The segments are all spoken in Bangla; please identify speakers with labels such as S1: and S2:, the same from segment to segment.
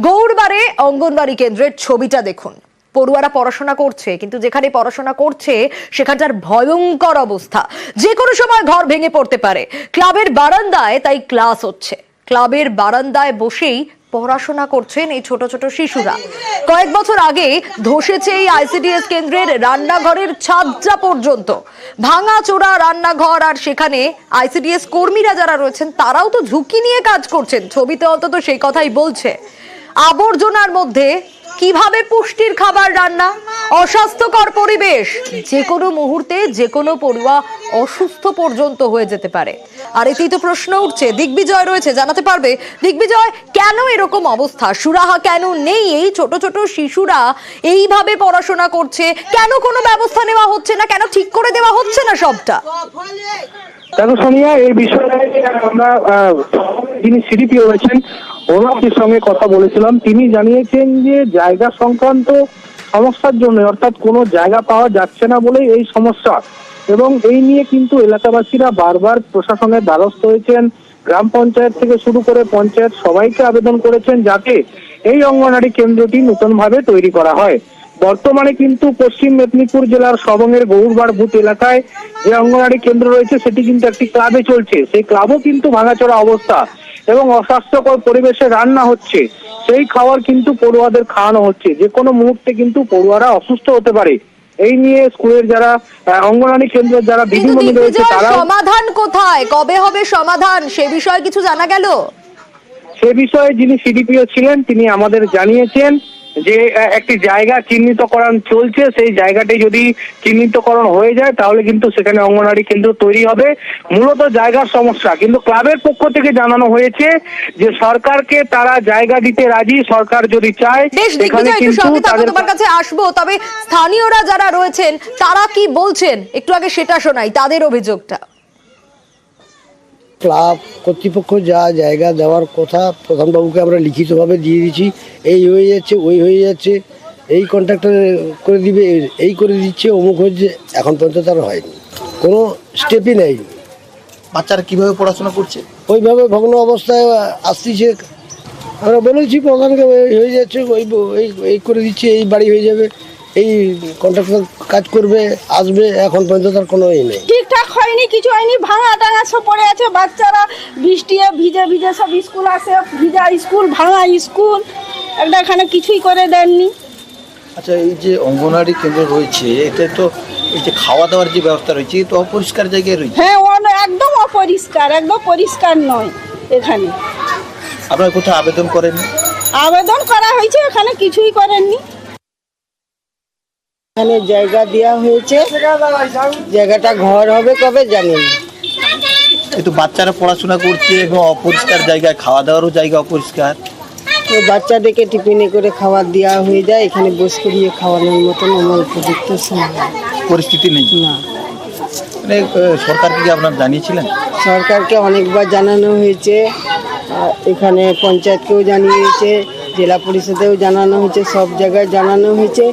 S1: গৌড়বাড়ে অঙ্গনবাড়ি কেন্দ্রের ছবিটা দেখুন। পড়ুয়ারা পড়াশোনা করছে, কিন্তু যেখানে পড়াশোনা করছে সেখানটার ভয়ঙ্কর অবস্থা। যে কোনো সময় ঘর ভেঙে পড়তে পারে। ক্লাবের বারান্দায় তাই ক্লাস হচ্ছে, ক্লাবের বারান্দায় বসেই পড়াশোনা করছেন এই ছোট ছোট শিশুরা। কয়েক বছর আগে ধসেছে এই আইসিডিএস কেন্দ্রের রান্নাঘরের ছাদটা পর্যন্ত। ভাঙা চোরা রান্নাঘর, আর সেখানে আইসিডিএস কর্মীরা যারা রয়েছেন তারাও তো ঝুঁকি নিয়ে কাজ করছেন, ছবিতে অন্তত সেই কথাই বলছে। আবর্জনার মধ্যে কিভাবে পুষ্টির খাবার রান্না, অস্বাস্থ্যকর পরিবেশ, যে কোনো মুহূর্তে যে কোনো পড়ুয়া অসুস্থ পর্যন্ত হয়ে যেতে পারে। আর এতেই তো প্রশ্ন উঠছে, দিগ্বিজয় রয়েছে, জানাতে পারবে দিগ্বিজয়, কেন এরকম অবস্থা? সুরাহা কেন নেই? এই ছোট ছোট শিশুরা এইভাবে পড়াশোনা করছে, কেন কোনো ব্যবস্থা নেওয়া হচ্ছে না? কেন ঠিক করে দেওয়া হচ্ছে না সবটা?
S2: দেখো সোনিয়া, এই বিষয়ে আমরা যিনি সিডিপি রয়েছেন ওনার সঙ্গে কথা বলেছিলাম। তিনি জানিয়েছেন যে জায়গা সংক্রান্ত সমস্যার জন্য, অর্থাৎ কোনো জায়গা পাওয়া যাচ্ছে না বলেই এই সমস্যা, এবং এই নিয়ে কিন্তু এলাকাবাসীরা বারবার প্রশাসনের দ্বারস্থ হয়েছেন। গ্রাম পঞ্চায়েত থেকে শুরু করে পঞ্চায়েত সবাইকে আবেদন করেছেন যাতে এই অঙ্গনওয়াড়ি কেন্দ্রটি নতুনভাবে তৈরি করা হয়। বর্তমানে কিন্তু পশ্চিম মেদিনীপুর জেলার সবংয়ের গৌড়বাড় বুথ এলাকায় যে অঙ্গনওয়াড়ি কেন্দ্র রয়েছে সেটি কিন্তু একটি ক্লাবে চলছে। সেই ক্লাবও কিন্তু ভাঙাচোরা অবস্থা এবং অস্বাস্থ্যকর পরিবেশে রান্না হচ্ছে। সেই খাবার কিন্তু পড়ুয়াদের খাওয়ানো হচ্ছে। যে কোনো মুহূর্তে কিন্তু পড়ুয়ারা অসুস্থ হতে পারে। এই নিয়ে স্কুলের যারা অঙ্গনওয়াড়ি কেন্দ্রের যারা দিদিমণি রয়েছে তারা,
S1: সমাধান কোথায়, কবে হবে সমাধান, সে বিষয়ে কিছু জানা গেল?
S2: সে বিষয়ে যিনি সিডিপিও ছিলেন তিনি আমাদের জানিয়েছেন যে একটি জায়গা চিহ্নিতকরণ চলছে। সেই জায়গাটি যদি চিহ্নিতকরণ হয়ে যায় তাহলে কিন্তু সেখানে অঙ্গনওয়াড়ি কেন্দ্র তৈরি হবে। মূলত জায়গার সমস্যা, কিন্তু ক্লাবের পক্ষ থেকে জানানো হয়েছে যে সরকারকে তারা জায়গা দিতে রাজি, সরকার যদি চায় সেখানে কিন্তু তাদের
S1: তোমার কাছে আসবো। তবে স্থানীয়রা যারা রয়েছেন তারা কি বলছেন একটু আগে সেটা শোনাই, তাদের অভিযোগটা।
S3: ক্লাব কর্তৃপক্ষ যা জায়গা দেওয়ার কথা প্রধানবাবুকে আমরা লিখিতভাবে দিয়ে দিচ্ছি, এই হয়ে যাচ্ছে ওই হয়ে যাচ্ছে, এই কন্ট্রাক্টর করে দিবে, এই করে দিচ্ছে, অমুক হচ্ছে, এখন পর্যন্ত তার হয়নি, কোনো স্টেপই নেয়নি।
S4: বাচ্চারা কিভাবে পড়াশোনা করছে
S3: ওইভাবে ভগ্ন অবস্থায় আসতেছে। আমরা বলেছি প্রধানকে হয়ে যাচ্ছে, এই করে দিচ্ছে, এই বাড়ি হয়ে যাবে, এই কন্ট্রাক্টর কাজ করবে আসবে, এখন পর্যন্ত তার কোনো নেই,
S5: ঠিকঠাক হয়নি, কিছু হয়নি, ভাঙা টাঙা সব পড়ে আছে। বাচ্চারা বৃষ্টি ভিজে ভিজে সব স্কুল আসে, ভিজা স্কুল, ভাঙা স্কুল, একটা এখানে কিছুই করে দেননি।
S4: আচ্ছা, এই যে অঙ্গনওয়াড়ি কেন্দ্র রয়েছে এতে তো এই যে খাওয়া দাওয়ার যে ব্যবস্থা রয়েছে তো অপরিষ্কার জায়গায় রয়েছে।
S5: হ্যাঁ, একদম অপরিষ্কার, একদম পরিষ্কার নয় এখানে।
S4: আপনারা কোথাও আবেদন করেন?
S5: আবেদন করা হয়েছে, এখানে কিছুই করেননি।
S3: এখানে জায়গা দেওয়া হয়েছে, জায়গাটা ঘর হবে কবে জানি না।
S4: এই তো বাচ্চারা পড়াশোনা করছে এবং অপরিষ্কার জায়গায়, খাওয়া দাওয়ারও জায়গা অপরিষ্কার।
S3: তো বাচ্চাদেরকে টিফিনে করে খাবার দেওয়া হয়ে যায়, এখানে বস করিয়ে খাওয়ানোর মতন আমার উপযুক্ত
S4: পরিস্থিতি নেই
S3: না।
S4: মানে সরকারকে কি আপনারা জানিয়েছিলেন?
S3: সরকারকে অনেকবার জানানো হয়েছে, এখানে পঞ্চায়েতকেও জানিয়েছে, জেলা পরিষদেও জানানো হয়েছে, সব জায়গায় জানানো হয়েছে।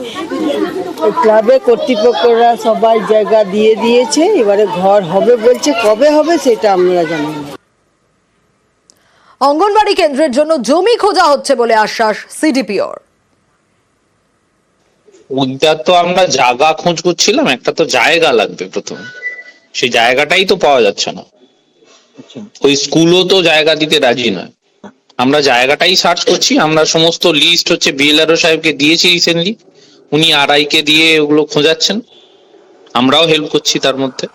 S3: ক্লাবে কর্তৃপক্ষরা সবাই জায়গা দিয়ে দিয়েছে, এবারে ঘর হবে বলছে, কবে হবে সেটা আমরা জানি না।
S1: অঙ্গনবাড়ি কেন্দ্রের জন্য জমি খোঁজা হচ্ছে বলে আশ্বাস সিডিপিওর।
S6: ওইটা তো আমরা জায়গা খোঁজ করছিলাম, একটা তো জায়গা লাগবে প্রথমে, সেই জায়গাটাই তো পাওয়া যাচ্ছে না। ওই স্কুলও তো জায়গা দিতে রাজি নয়, আমরা জায়গাটাই সার্চ করছি। আমরা সমস্ত লিস্ট হচ্ছে বিএলআরও সাহেবকে দিয়েছি রিসেন্টলি, উনি আরআই কে দিয়ে ওগুলো খোঁজাচ্ছেন, আমরাও হেল্প করছি তার মধ্যে।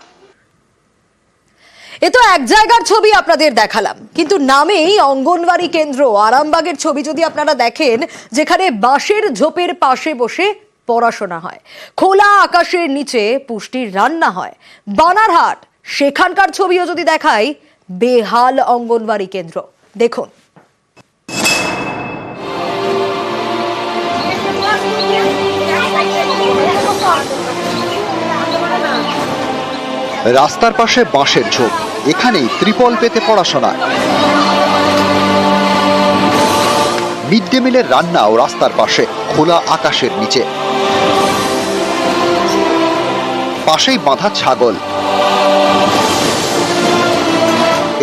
S1: এ তো এক জায়গার ছবি আপনাদের দেখালাম, কিন্তু নামেই অঙ্গনবাড়ি কেন্দ্র। আরামবাগের ছবি যদি আপনারা দেখেন, যেখানে বাঁশের ঝোপের পাশে বসে পড়াশোনা হয়, খোলা আকাশের নিচে পুষ্টির রান্না হয়। বানারহাট সেখানকার ছবিও যদি দেখাই, বেহাল অঙ্গনবাড়ি কেন্দ্র দেখুন।
S7: রাস্তার পাশে বাঁশের ঝোপ, এখানেই ত্রিপল পেতে পড়াশোনা। মিড ডে মিলের রান্নাও রাস্তার পাশে, খোলা আকাশের নিচে, পাশেই বাঁধা ছাগল।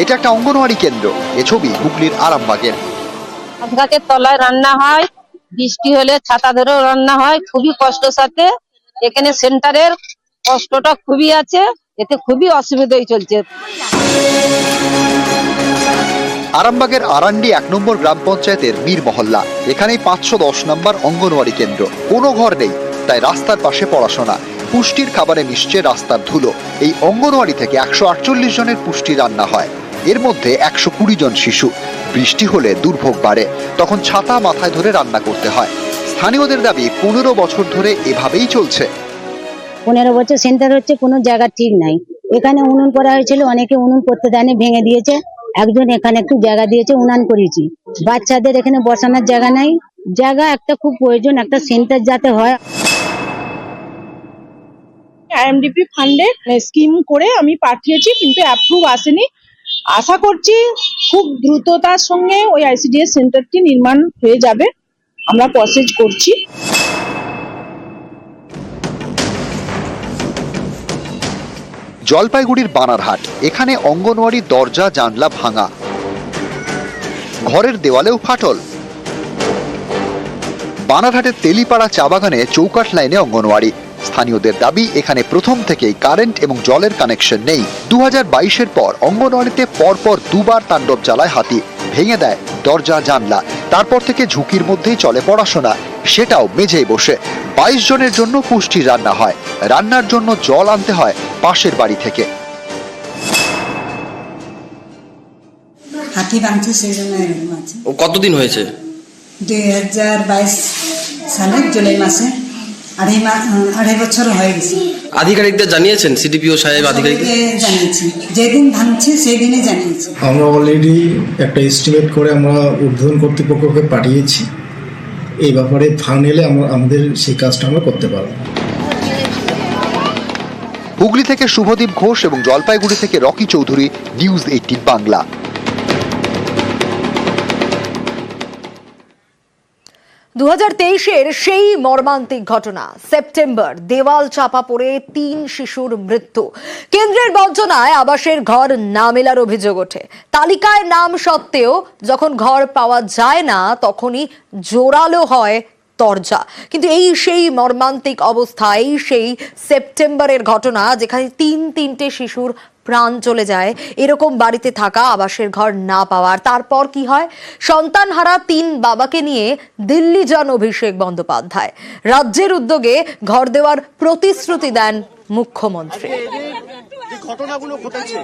S7: এটা একটা অঙ্গনওয়াড়ি কেন্দ্র। এ ছবি হুগলির আরামবাগের।
S8: গাছের তলায় রান্না হয়, বৃষ্টি হলে ছাতা ধরেও রান্না হয়, খুবই কষ্টের সাথে। এখানে সেন্টারের কষ্টটা খুবই আছে, এতে খুবই অসুবিধাই চলছে।
S7: আরামবাগের আরান্ডি 1 নম্বর গ্রাম পঞ্চায়েতের মীর মহল্লা, এখানেই 510 নম্বর অঙ্গনওয়াড়ি কেন্দ্র। কোনো ঘর নেই, তাই রাস্তার পাশে পড়াশোনা। পুষ্টির খাবারে মিশছে রাস্তার ধুলো। এই অঙ্গনওয়াড়ি থেকে 148 জনের পুষ্টি রান্না হয়, এর মধ্যে 120 জন শিশু। বৃষ্টি হলে দুর্ভোগ বাড়ে, তখন ছাতা মাথায় ধরে রান্না করতে হয়। স্থানীয়দের দাবি 15 বছর ধরে এভাবেই চলছে।
S9: 15 বছর সেন্টার হচ্ছে, কোনো জায়গা ঠিক নাই। এখানে উনুন করা হয়েছিল, অনেকে উনুন করতে দেয়নি, ভেঙে দিয়েছে। একজন এখানে একটু জায়গা দিয়েছে, উনান করেছি। বাচ্চাদের এখানে বসানোর জায়গা নাই, জায়গা একটা খুব প্রয়োজন, একটা সেন্টার যাতে হয়।
S5: আইএমডিপি ফান্ডে স্কিম করে আমি পাঠিয়েছি, কিন্তু অ্যাপ্রুভ আসেনি। আশা করছি খুব দ্রুততার সঙ্গে ওই আইসিডিএস সেন্টারটি নির্মাণ হয়ে যাবে, আমরা প্রসেস করছি।
S7: জলপাইগুড়ির বানারহাট, এখানে অঙ্গনওয়াড়ির দরজা জানলা ভাঙা, ঘরের দেওয়ালেও ফাটল। বানারহাটের তেলিপাড়া চা বাগানে চৌকাঠ লাইনে অঙ্গনওয়াড়ি। স্থানীয়দের দাবি এখানে প্রথম থেকেই কারেন্ট এবং জলের কানেকশন নেই। 2022-এর পর অঙ্গনওয়াড়িতে পরপর দুবার তাণ্ডব চালায় হাতি, ভেঙে দেয় দরজা জানলা। তারপর থেকে ঝুঁকির মধ্যেই চলে পড়াশোনা, সেটাও মেঝেই বসে। 22 জনের জন্য পুষ্টির রান্না হয়, রান্নার জন্য জল আনতে হয় পাশের বাড়ি থেকে।
S10: হাতি ভাঙছে, সেই জন্য এরকম আছে।
S11: কতদিন হয়েছে?
S10: 2022 সালে জুলাই মাসে, আড়াই বছর হয়ে গেছে।
S11: আধিকারিকদের জানিয়েছেন? সিডিপিও সাহেব আধিকারিক
S10: জানিয়েছি, যেদিন ভাঙছে সেই দিনে জানিয়েছি।
S12: আমরা অলরেডি একটা এস্টিমেট করে আমরা উদ্বোধন কর্তৃপক্ষকে পাঠিয়েছি। এই ব্যাপারে ফান্ড এলে আমাদের সেই কাজটা আমরা করতে পারবো।
S7: হুগলি থেকে শুভদীপ ঘোষ এবং জলপাইগুড়ি থেকে রকি চৌধুরী, নিউজ 18 বাংলা।
S1: 2023-এর সেই মর্মান্তিক ঘটনা, সেপ্টেম্বর, দেওয়াল চাপা পড়ে 3 শিশুর মৃত্যু। কেন্দ্রের বঞ্চনায় আবাসের ঘর না মেলার অভিযোগ ওঠে। তালিকায় নাম সত্ত্বেও যখন ঘর পাওয়া যায় না, তখনই জোরালো হয় দরজা। কিন্তু এই সেই মর্মান্তিক অবস্থায় সেই সেপ্টেম্বরের ঘটনা, যেখানে 3টে শিশুর প্রাণ চলে যায় এরকম বাড়িতে থাকা, আবাসের ঘর না পাওয়ার। তারপর কি হয়? সন্তানহারা 3 বাবাকে নিয়ে দিল্লি যান অভিষেক বন্দ্যোপাধ্যায়। রাজ্যের উদ্যোগে ঘর দেওয়ার প্রতিশ্রুতি দেন মুখ্যমন্ত্রী।
S13: যে ঘটনাগুলো ঘটেছে,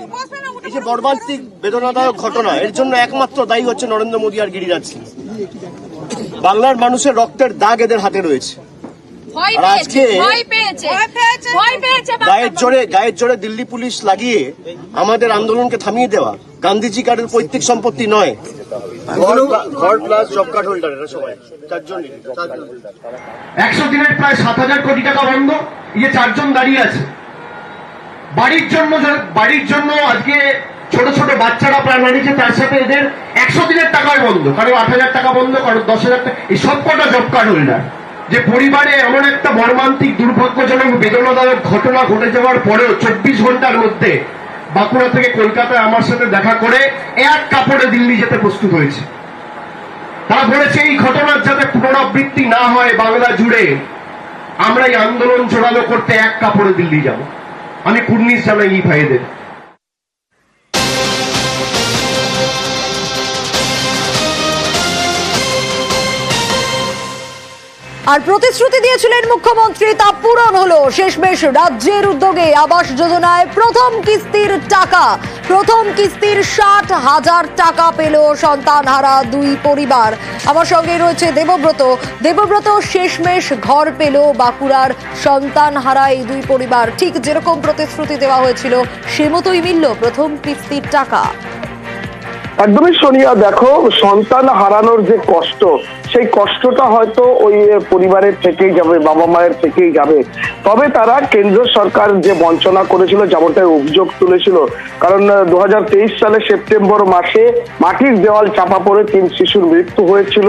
S13: এই যে মর্মান্তিক বেদনাদায়ক ঘটনা, এর জন্য একমাত্র দায়ী হচ্ছে নরেন্দ্র মোদী আর গিরিরাজ সিং। বাংলার মানুষের রক্তের দাগ এদের হাতে রয়েছে। আর আজকে গায়ের জোরে দিল্লি পুলিশ লাগিয়ে আমাদের আন্দোলনকে থামিয়ে দেওয়া, গান্ধীজি কার্ডের পৈতৃক সম্পত্তি নয়, ঘর প্লাস জব কার্ড হোল্ডার, এরা সবাই 4 জন।
S14: 100 দিনের প্রায় 7,000 কোটি টাকা বন্ধ, এই যে 4 জন দাঁড়িয়ে আছে বাড়ির জন্য আজকে ছোট ছোট বাচ্চারা প্রাণ হারিয়েছে, তার সাথে এদের 100 দিনের টাকায় বন্ধ, কারো 8,000 টাকা বন্ধ, কারো 10,000 টাকা। এই সবকটা জব কার্ড হোল্ডার। যে পরিবারে এমন একটা মর্মান্তিক দুর্ভাগ্যজনক বেদনাদায়ক ঘটনা ঘটে যাওয়ার পরেও 24 ঘন্টার মধ্যে বাঁকুড়া থেকে কলকাতায় আমার সাথে দেখা করে এক কাপড়ে দিল্লি যেতে প্রস্তুত হয়েছে। তারা বলেছে এই ঘটনার যাতে পুনরাবৃত্তি না হয় বাংলা জুড়ে, আমরা এই আন্দোলন জোরালো করতে এক কাপড়ে দিল্লি যাব। আমি কুর্নিশ জানাই এই ভাইদের।
S1: আর প্রতিশ্রুতি দিয়েছিলেন মুখ্যমন্ত্রী, তা পূরণ হলো। শেষমেশ রাজ্যের উদ্যোগে আবাস যোজনায় প্রথম কিস্তির টাকা, প্রথম কিস্তির 60,000 টাকা পেল সন্তানহারা 2 পরিবার। আমার সঙ্গে রয়েছে দেবব্রত। দেবব্রত, শেষমেশ ঘর পেল বাঁকুড়ার সন্তানহারা এই 2 পরিবার। ঠিক যেরকম প্রতিশ্রুতি দেওয়া হয়েছিল সে মতোই মিলল প্রথম কিস্তির টাকা।
S2: একদমই সোনিয়া, দেখো, সন্তান হারানোর যে কষ্ট, সেই কষ্টটা হয়তো ওই পরিবারের থেকেই যাবে, বাবা মায়ের থেকেই যাবে। তবে তারা কেন্দ্র সরকার যে বঞ্চনা করেছিল, যেমনটাই অভিযোগ তুলেছিল, কারণ 2023 সালে সেপ্টেম্বর মাসে মাটির দেওয়াল চাপা পড়ে 3 শিশুর মৃত্যু হয়েছিল।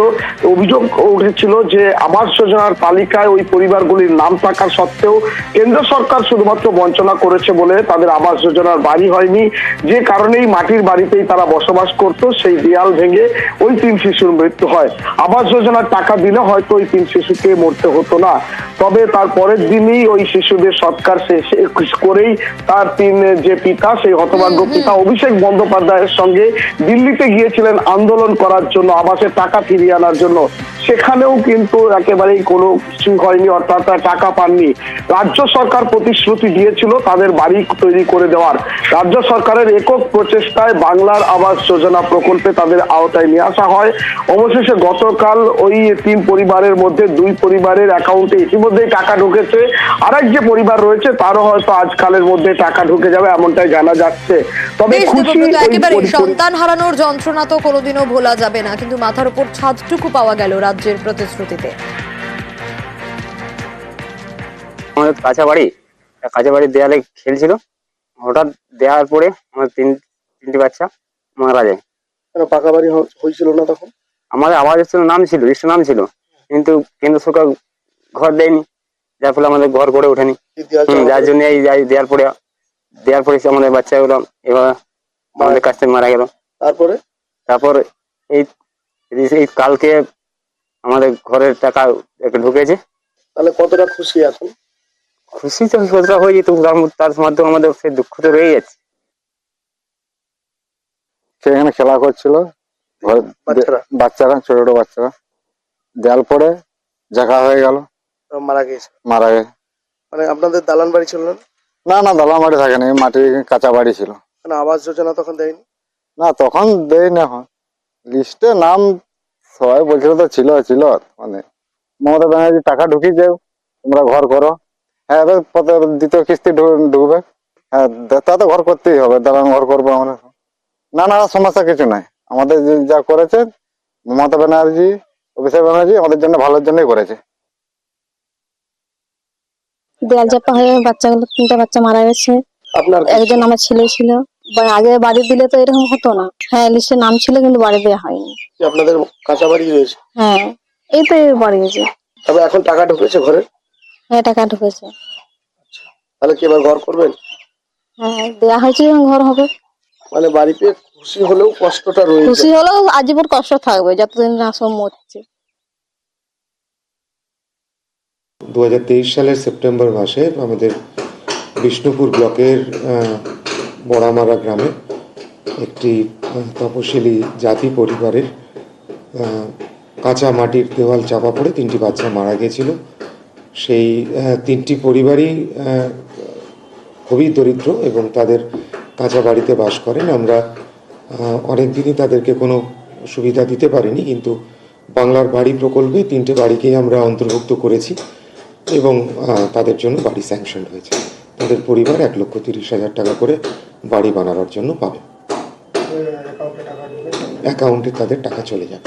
S2: অভিযোগ উঠেছিল যে আবাস যোজনার তালিকায় ওই পরিবারগুলির নাম থাকা সত্ত্বেও কেন্দ্র সরকার শুধুমাত্র বঞ্চনা করেছে বলে তাদের আবাস যোজনার বাড়ি হয়নি, যে কারণেই মাটির বাড়িতেই তারা বসবাস করত সেই দেয়াল ভেঙে ওই 3 শিশুর মৃত্যু হয়। আবাস যোজনার টাকা দিলে হয়তো ওই 3 শিশুকে মরতে হতো না, তবে তার পরের দিনই ওই শিশুদের সৎকার শেষ করেই তার 3 যে পিতা, সেই হতভাগ্য পিতা অভিষেক বন্দ্যোপাধ্যায়ের সঙ্গে দিল্লিতে গিয়েছিলেন আন্দোলন করার জন্য, আবাসের টাকা ফিরিয়ে আনার জন্য। সেখানেও কিন্তু একেবারেই কোনো কিছু হয়নি, অর্থাৎ টাকা পাননি। রাজ্য সরকার প্রতিশ্রুতি দিয়েছিল তাদের বাড়ি তৈরি করে দেওয়ার। রাজ্য সরকারের একক প্রচেষ্টায় বাংলার আবাস যোজনা প্রকল্পে তাদের আওতায় নিয়ে আসা হয়। অবশেষে গতকাল ওই 3 পরিবারের মধ্যে 2 পরিবারের অ্যাকাউন্টে ইতিমধ্যেই টাকা ঢুকেছে। আরেক যে পরিবার রয়েছে তারও হয়তো আজকালের মধ্যে টাকা ঢুকে যাবে, এমনটাই জানা যাচ্ছে। তবে খুশি
S1: একেবারে সন্তান হারানোর যন্ত্রণা তো কোনোদিনও ভোলা যাবে না, কিন্তু মাথার উপর ছাদটুকু পাওয়া গেল রাজ্যের প্রতিশ্রুতিতে।
S15: আমাদের কাঁচা বাড়ির দেয়ালে খেলছিল, হঠাৎ দেওয়ার পরে আমার তিনটি বাচ্চা মারা যায়।
S13: পাকা বাড়ি হয়েছিল না তখন?
S15: আমাদের আবাস নাম ছিল, লিস্টের নাম ছিল, কিন্তু কেন্দ্র সরকার ঘর দেয়নি, যার ফলে আমাদের ঘর গড়ে ওঠেনি। যার জন্য এই দেওয়ার পরে আমাদের বাচ্চাগুলো এবার আমাদের কাছ থেকে মারা গেল। তারপর এই কালকে আমাদের ঘরের টাকা একটু ঢুকেছে।
S13: তাহলে কতটা খুশি এখন?
S15: খুশি তো কতটা হয়ে যেত, তার মাধ্যমে আমাদের সেই দুঃখ তো রয়ে যাচ্ছে।
S12: সেখানে খেলা করছিল বাচ্চারা, ছোট ছোট বাচ্চারা, দেয়াল পরে জায়গা হয়ে গেল,
S13: মারা গেছে।
S12: মানে
S13: আপনাদের দালান বাড়ি ছিল না?
S12: না দালান বাড়ি থাকেনি, মাটির কাঁচা বাড়ি ছিল।
S13: আবাস যোজনা তখন দেয়নি?
S12: না তখন দেয় না, হয় লিস্টে নাম সবাই বলছিল তো ছিল মানে মমতা ব্যানার্জি টাকা ঢুকিয়ে যাও, তোমরা ঘর করো। হ্যাঁ, এবার দ্বিতীয় কিস্তি ঢুকবে, হ্যাঁ তা তো ঘর করতেই হবে, দালান ঘর করবো আমরা। না সমস্যা কিছু নাই, আমাদের যা করেছে মমতা ব্যানার্জি, অভিষেক ব্যানার্জি আমাদের জন্য ভালোর জন্যই করেছে।
S9: দেয়াল চাপা হয়ে বাচ্চাগুলো 3টা বাচ্চা মারা গেছে। একজন আমার ছেলে ছিল। আগে বাড়ি দিলে তো এরকম হতো না। হ্যাঁ, লিস্টে নাম ছিল কিন্তু বাড়ি দেওয়া হয়নি।
S13: আপনাদের কাঁচা বাড়ি রয়েছে?
S9: হ্যাঁ, এই তো বাড়ি গেছে।
S13: তবে এখন টাকা ঢুকেছে ঘরে?
S9: হ্যাঁ, টাকা ঢুকেছে।
S13: তাহলে কি এবার ঘর করবেন?
S9: হ্যাঁ, দেওয়া হয়েছে, ঘর হবে।
S13: মানে বাড়িতে খুশি হলেও কষ্টটা রয়েছে।
S9: খুশি হলেও আজীবন কষ্ট থাকবে যতদিন না সব মরছে।
S12: 2023 সালের সেপ্টেম্বর মাসে আমাদের বিষ্ণুপুর ব্লকের বড়ামারা গ্রামে একটি তপশিলি জাতি পরিবারের কাঁচা মাটির দেওয়াল চাপা পড়ে 3টি বাচ্চা মারা গেছিল। সেই 3টি পরিবারই খুবই দরিদ্র এবং তাদের কাঁচা বাড়িতে বাস করেন। আমরা অনেক দিনই তাদেরকে কোনো সুবিধা দিতে পারিনি, কিন্তু বাংলার বাড়ি প্রকল্পে 3টে বাড়িকেই আমরা অন্তর্ভুক্ত করেছি এবং তাদের জন্য বাড়ি স্যাংশন হয়েছে। তাদের পরিবার 1,30,000 টাকা করে বাড়ি বানানোর জন্য পাবে। অ্যাকাউন্টে তাদের টাকা চলে যাবে।